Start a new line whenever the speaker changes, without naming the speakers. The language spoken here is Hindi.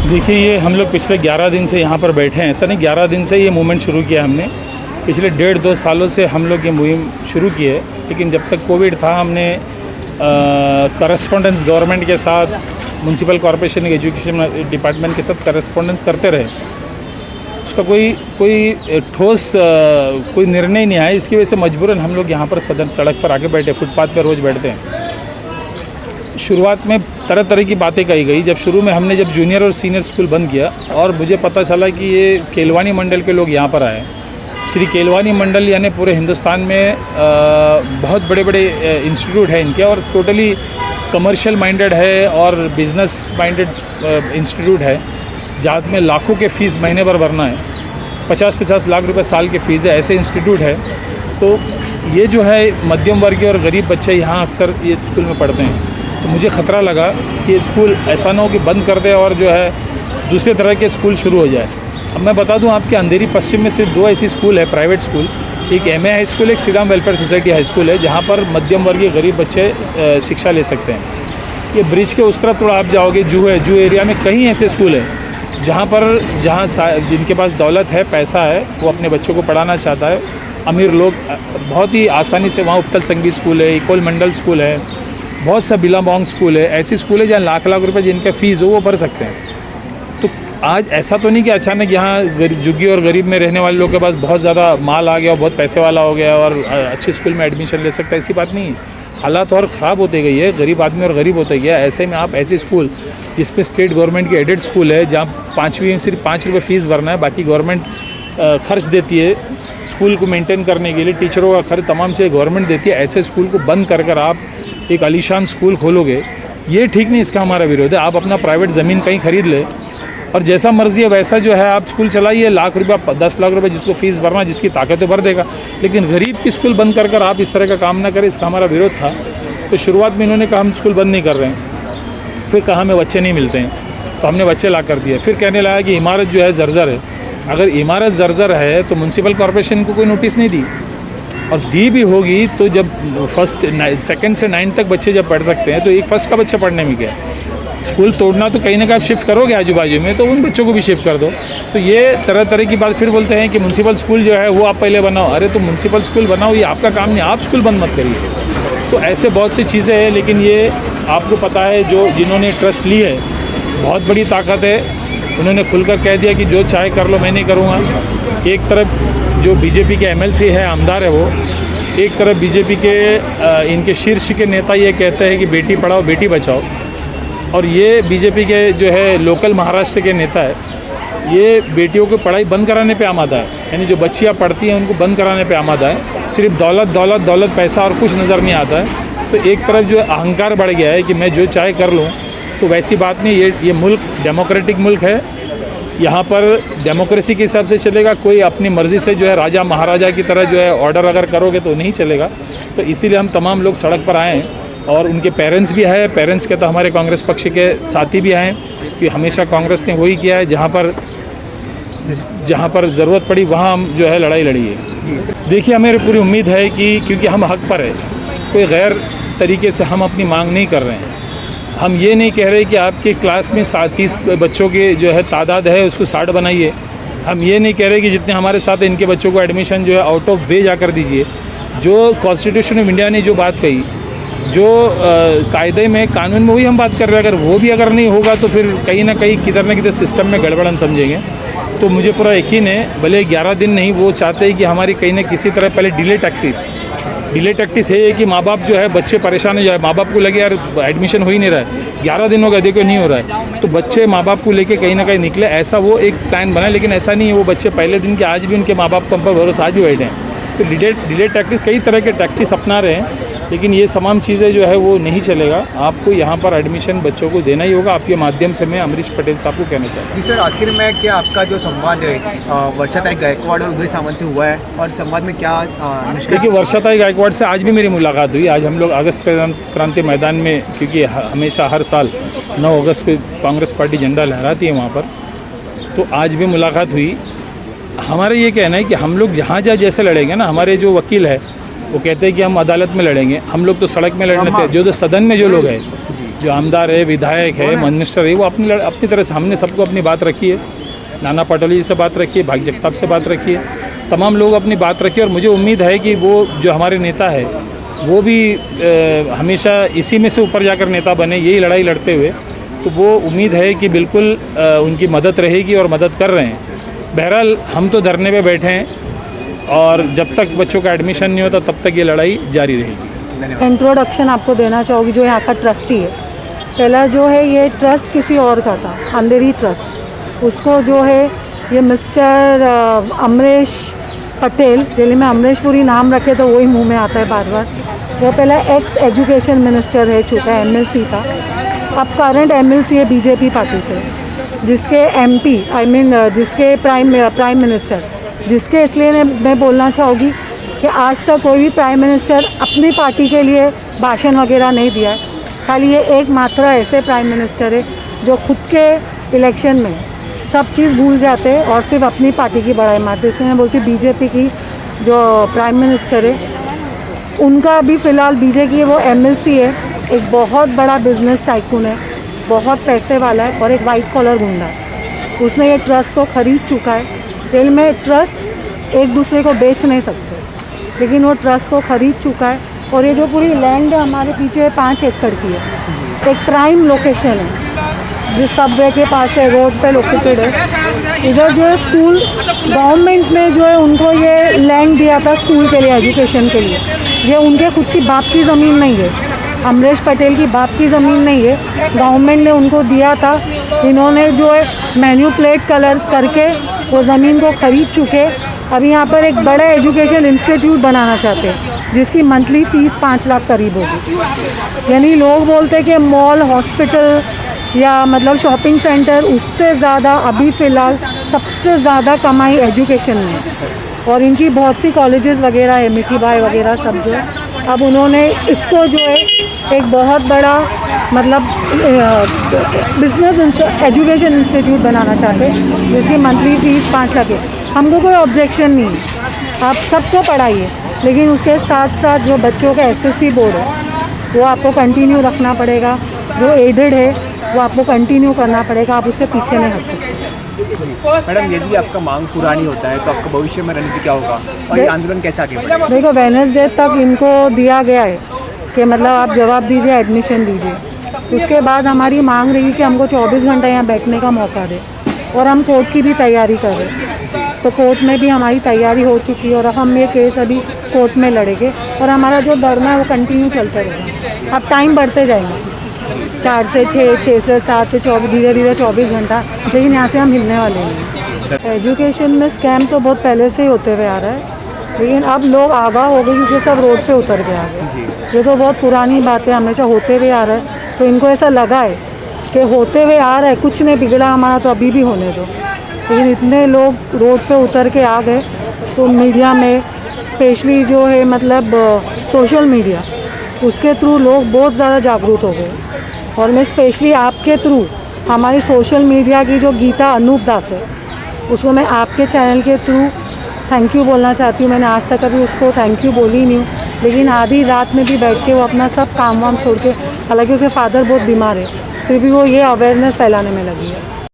देखिए, ये हम लोग पिछले 11 दिन से यहाँ पर बैठे हैं। ऐसा नहीं, 11 दिन से ये मूवमेंट शुरू किया हमने। पिछले 1.5-2 सालों से हम लोग ये मुहिम शुरू की है, लेकिन जब तक कोविड था हमने करस्पॉन्डेंस गवर्नमेंट के साथ, म्यूनसिपल कॉरपोरेशन एजुकेशन डिपार्टमेंट के साथ करस्पॉन्डेंस करते रहे। उसका कोई ठोस कोई निर्णय नहीं आया। इसकी वजह से मजबूरन हम लोग यहाँ पर सड़क पर आके बैठे, फुटपाथ पर रोज़ बैठते हैं। शुरुआत में तरह तरह की बातें कही गई। जब शुरू में हमने जब जूनियर और सीनियर स्कूल बंद किया और मुझे पता चला कि ये केलवानी मंडल के लोग यहाँ पर आए। श्री केलवानी मंडल यानी पूरे हिंदुस्तान में बहुत बड़े बड़े इंस्टीट्यूट है इनके, और टोटली कमर्शियल माइंडेड है और बिज़नेस माइंडेड इंस्टीट्यूट है, जहाँ में लाखों के फ़ीस महीने भर भरना है। 50-50 लाख रुपए साल के फ़ीस है, ऐसे इंस्टीट्यूट है। तो ये जो है मध्यम वर्गीय और गरीब बच्चे यहाँ अक्सर ये स्कूल में पढ़ते हैं। तो मुझे ख़तरा लगा कि ये स्कूल ऐसा ना हो कि बंद कर दे और जो है दूसरे तरह के स्कूल शुरू हो जाए। अब मैं बता दूं, आपके अंधेरी पश्चिम में सिर्फ 2 ऐसी स्कूल है प्राइवेट स्कूल, एक MA हाई स्कूल, एक Shri Ram welfare society high school है, जहां पर मध्यम वर्गीय गरीब बच्चे शिक्षा ले सकते हैं। ये ब्रिज के उस तरफ थोड़ा आप जाओगे, जू एरिया में कई ऐसे स्कूल हैं जहाँ जिनके पास दौलत है, पैसा है, वो अपने बच्चों को पढ़ाना चाहता है। अमीर लोग बहुत ही आसानी से वहाँ उत्तल संगीत स्कूल है, इकोल मंडल स्कूल है, बहुत सा बिलामोंग स्कूल है, ऐसी स्कूल है जहाँ लाख लाख रुपए जिनका फ़ीस हो वो भर सकते हैं। तो आज ऐसा तो नहीं कि अचानक यहाँ झुग्गी और गरीब में रहने वाले लोगों के पास बहुत ज़्यादा माल आ गया और बहुत पैसे वाला हो गया और अच्छे स्कूल में एडमिशन ले सकता है, ऐसी बात नहीं है। हालात और ख़राब होते गई है, गरीब आदमी और गरीब होते गया। ऐसे में आप ऐसे स्कूल जिसमें स्टेट गवर्नमेंट की एडेड स्कूल है, जहाँ 5वीं में सिर्फ 5 रुपये फ़ीस भरना है, बाकी गवर्नमेंट खर्च देती है स्कूल को मेंटेन करने के लिए, टीचरों का खर्च तमाम चीज़ें गवर्नमेंट देती है। ऐसे स्कूल को बंद कर आप एक आलीशान स्कूल खोलोगे, ये ठीक नहीं। इसका हमारा विरोध है। आप अपना प्राइवेट ज़मीन कहीं खरीद ले और जैसा मर्जी है वैसा जो है आप स्कूल चलाइए। लाख रुपया 10 लाख रुपए जिसको फ़ीस भरना, जिसकी ताकत है भर देगा, लेकिन गरीब की स्कूल बंद कर आप इस तरह का काम ना करें, इसका हमारा विरोध था। तो शुरुआत में इन्होंने कहा हम स्कूल बंद नहीं कर रहे हैं, फिर कहा हमें बच्चे नहीं मिलते हैं, तो हमने बच्चे ला कर दिए। फिर कहने लगा कि इमारत जो है जर्जर है। अगर इमारत जर्जर है तो म्यूनसिपल कॉरपोरेशन को कोई नोटिस नहीं दी, और दी भी होगी तो जब सेकंड से 9 तक बच्चे जब पढ़ सकते हैं, तो एक फर्स्ट का बच्चा पढ़ने में क्या स्कूल तोड़ना, तो कहीं ना कहीं आप शिफ्ट करोगे आजू बाजू में, तो उन बच्चों को भी शिफ्ट कर दो। तो ये तरह तरह की बात। फिर बोलते हैं कि म्यूनसिपल स्कूल जो है वो आप पहले बनाओ। अरे तो म्यूनसिपल स्कूल बनाओ, ये आपका काम नहीं, आप स्कूल बंद मत करिए। तो ऐसे बहुत सी चीज़ें हैं, लेकिन ये आपको पता है जिन्होंने ट्रस्ट ली है, बहुत बड़ी ताकत है। उन्होंने खुलकर कह दिया कि जो चाहे कर लो, मैं नहीं करूँगा। एक तरफ जो बीजेपी के MLC है, आमदार है वो, एक तरफ बीजेपी के इनके शीर्ष के नेता ये कहते हैं कि बेटी पढ़ाओ बेटी बचाओ, और ये बीजेपी के जो है लोकल महाराष्ट्र के नेता है, ये बेटियों को पढ़ाई बंद कराने पे आमादा है। यानी जो बच्चियाँ पढ़ती हैं उनको बंद कराने पे आमादा है। सिर्फ दौलत दौलत दौलत, पैसा और कुछ नज़र नहीं आता है। तो एक तरफ जो अहंकार बढ़ गया है कि मैं जो चाहे कर लूँ, तो वैसी बात नहीं। ये मुल्क डेमोक्रेटिक मुल्क है, यहाँ पर डेमोक्रेसी के हिसाब से चलेगा। कोई अपनी मर्ज़ी से जो है राजा महाराजा की तरह जो है ऑर्डर अगर करोगे तो नहीं चलेगा। तो इसीलिए हम तमाम लोग सड़क पर आए हैं, और उनके पेरेंट्स भी आए। पेरेंट्स के तो हमारे कांग्रेस पक्ष के साथी भी आए, कि हमेशा कांग्रेस ने वही किया है, जहाँ पर ज़रूरत पड़ी वहाँ हम जो है लड़ाई लड़ी है। देखिए, हमें पूरी उम्मीद है कि क्योंकि हम हक पर है, कोई गैर तरीके से हम अपनी मांग नहीं कर रहे हैं। हम ये नहीं कह रहे कि आपके क्लास में 30 बच्चों के जो है तादाद है उसको 60 बनाइए। हम ये नहीं कह रहे कि जितने हमारे साथ इनके बच्चों को एडमिशन जो है आउट ऑफ वे जाकर दीजिए। जो कॉन्स्टिट्यूशन ऑफ इंडिया ने जो बात कही, जो कायदे में, कानून में, वही हम बात कर रहे हैं। अगर नहीं होगा तो फिर कहीं ना कहीं किधर न किधर सिस्टम में गड़बड़ हम समझेंगे। तो मुझे पूरा यकीन है, भले 11 दिन नहीं, वो चाहते हैं कि हमारी कहीं ना किसी तरह पहले डिले टैक्टिस है कि माँ बाप जो है बच्चे परेशान हो जाए। माँ बाप को लगे यार एडमिशन हो ही नहीं रहा है, 11 दिन हो गए देखो नहीं हो रहा है, तो बच्चे माँ बाप को लेके कहीं ना कहीं निकले, ऐसा वो एक प्लान बना। लेकिन ऐसा नहीं है, वो बच्चे पहले दिन के आज भी उनके माँ बाप को हम पर भरोसा आज भी बैठे हैं। तो डिले टैक्टिस, कई तरह के टैक्टिस अपना रहे हैं, लेकिन ये तमाम चीज़ें जो है वो नहीं चलेगा। आपको यहाँ पर एडमिशन बच्चों को देना ही होगा। आपके माध्यम से मैं अमरीश पटेल साहब को कहना चाहता हूँ।
जी सर, आखिर में क्या आपका जो संवाद है वर्षाताई गायकवाड़ और उदय सामंत से हुआ है, और संवाद में क्या
देखिए, वर्षाताई गायकवाड़ से आज भी मेरी मुलाकात हुई। आज हम लोग अगस्त क्रांति मैदान में, क्योंकि हमेशा हर साल 9 अगस्त को कांग्रेस पार्टी झंडा लहराती है वहाँ पर, तो आज भी मुलाकात हुई। हमारा ये कहना है कि हम लोग जहाँ जैसे लड़ेंगे ना, हमारे जो वकील है वो कहते हैं कि हम अदालत में लड़ेंगे, हम लोग तो सड़क में लड़ने थे। जो सदन में जो लोग हैं, जो आमदार है, विधायक है, मिनिस्टर है, वो अपनी तरह से हमने सबको अपनी बात रखी है। नाना पटोले जी से बात रखी है, भाग जगताप से बात रखी है, तमाम लोग अपनी बात रखी है। और मुझे उम्मीद है कि वो जो हमारे नेता है वो भी हमेशा इसी में से ऊपर जाकर नेता बने, यही लड़ाई लड़ते हुए। तो वो उम्मीद है कि बिल्कुल उनकी मदद रहेगी और मदद कर रहे हैं। बहरहाल हम तो धरने पे बैठे हैं और जब तक बच्चों का एडमिशन नहीं होता तब तक ये लड़ाई जारी रहेगी।
इंट्रोडक्शन आपको देना चाहूँगी जो यहाँ का ट्रस्टी है। पहला जो है ये ट्रस्ट किसी और का था, अंधेरी ट्रस्ट। उसको जो है ये मिस्टर अमरीश पटेल, दिल्ली में अमरीश पुरी नाम रखे तो वही मुंह में आता है बार बार। वो पहला एक्स एजुकेशन मिनिस्टर रह चुका है, एमएलसी था। अब करंट एमएलसी है बीजेपी पार्टी से, जिसके एमपी जिसके प्राइम मिनिस्टर, जिसके इसलिए मैं बोलना चाहूँगी कि आज तक कोई भी प्राइम मिनिस्टर अपनी पार्टी के लिए भाषण वगैरह नहीं दिया है। खाली ये एकमात्र ऐसे प्राइम मिनिस्टर है जो खुद के इलेक्शन में सब चीज़ भूल जाते हैं और सिर्फ अपनी पार्टी की बड़ाई मारते। इसलिए मैं बोलती बीजेपी की जो प्राइम मिनिस्टर है उनका अभी फ़िलहाल बीजेपी वो एमएलसी है, एक बहुत बड़ा बिजनेस टाइकून है, बहुत पैसे वाला है और एक वाइट कॉलर गुंडा है। उसने ये ट्रस्ट को ख़रीद चुका है। दिल में ट्रस्ट एक दूसरे को बेच नहीं सकते, लेकिन वो ट्रस्ट को ख़रीद चुका है। और ये जो पूरी लैंड है हमारे पीछे 5 एकड़ की है, एक प्राइम लोकेशन है, जिस सबवे के पास है, रोड पे लोकेटेड है। इधर जो है स्कूल, गवर्नमेंट ने जो है उनको ये लैंड दिया था स्कूल के लिए, एजुकेशन के लिए। ये उनके खुद की बाप की ज़मीन नहीं है, अमरीश पटेल की बाप की ज़मीन नहीं है, गवर्नमेंट ने उनको दिया था। इन्होंने जो है मैन्युपुलेट करके वो ज़मीन को ख़रीद चुके। अभी यहाँ पर एक बड़ा एजुकेशन इंस्टीट्यूट बनाना चाहते हैं जिसकी मंथली फ़ीस 5 लाख करीब होगी। यानी लोग बोलते हैं कि मॉल, हॉस्पिटल या मतलब शॉपिंग सेंटर, उससे ज़्यादा अभी फ़िलहाल सबसे ज़्यादा कमाई एजुकेशन में। और इनकी बहुत सी कॉलेजेस वगैरह है, मिठीबाई वगैरह सब जो है। अब उन्होंने इसको जो है एक बहुत बड़ा मतलब बिजनेस एजुकेशन इंस्टीट्यूट बनाना चाहते हैं जिसकी मंथली फ़ीस 5 लाख है। हमको कोई ऑब्जेक्शन नहीं है, आप सबको पढ़ाइए, लेकिन उसके साथ साथ जो बच्चों का एसएससी बोर्ड है वो आपको कंटिन्यू रखना पड़ेगा। जो एडेड है वो आपको कंटिन्यू करना पड़ेगा, आप उससे पीछे नहीं हट सकते।
मैडम, यदि आपका मांग पूरा नहीं होता है तो आपका भविष्य में रणनीति क्या होगा और ये आंदोलन कैसे आगे बढ़ेगा?
देखो, वेडनेसडे तक इनको दिया गया है कि मतलब आप जवाब दीजिए, एडमिशन दीजिए। उसके बाद हमारी मांग रही कि हमको 24 घंटे यहाँ बैठने का मौका दे, और हम कोर्ट की भी तैयारी कर रहे हैं। तो कोर्ट में भी हमारी तैयारी हो चुकी है और हम ये केस अभी कोर्ट में लड़ेंगे और हमारा जो धरना है वो कंटिन्यू चलते रहेगा। अब टाइम बढ़ते जाएगा, 4 से 6, 6 से 7 से 24, धीरे धीरे 24 घंटा, लेकिन यहाँ से हम हिलने वाले नहीं। एजुकेशन में स्कैम तो बहुत पहले से ही होते हुए आ रहा है, लेकिन अब लोग आगाह हो गए क्योंकि सब रोड पे उतर के आ गए। ये तो बहुत पुरानी बात है, हमेशा होते हुए आ रहा है। तो इनको ऐसा लगा है कि होते हुए आ रहा है, कुछ नहीं बिगड़ा हमारा, तो अभी भी होने दो। लेकिन इतने लोग रोड पे उतर के आ गए तो मीडिया में स्पेशली जो है मतलब सोशल मीडिया, उसके थ्रू लोग बहुत ज़्यादा जागरूक हो गए। और मैं स्पेशली आपके थ्रू हमारी सोशल मीडिया की जो गीता अनूप दास है उसको मैं आपके चैनल के थ्रू थैंक यू बोलना चाहती हूँ। मैंने आज तक कभी उसको थैंक यू बोली नहीं हूँ, लेकिन आधी रात में भी बैठ के वो अपना सब काम वाम छोड़ के, हालांकि उसके फादर बहुत बीमार है, फिर भी वो ये अवेयरनेस फैलाने में लगी है।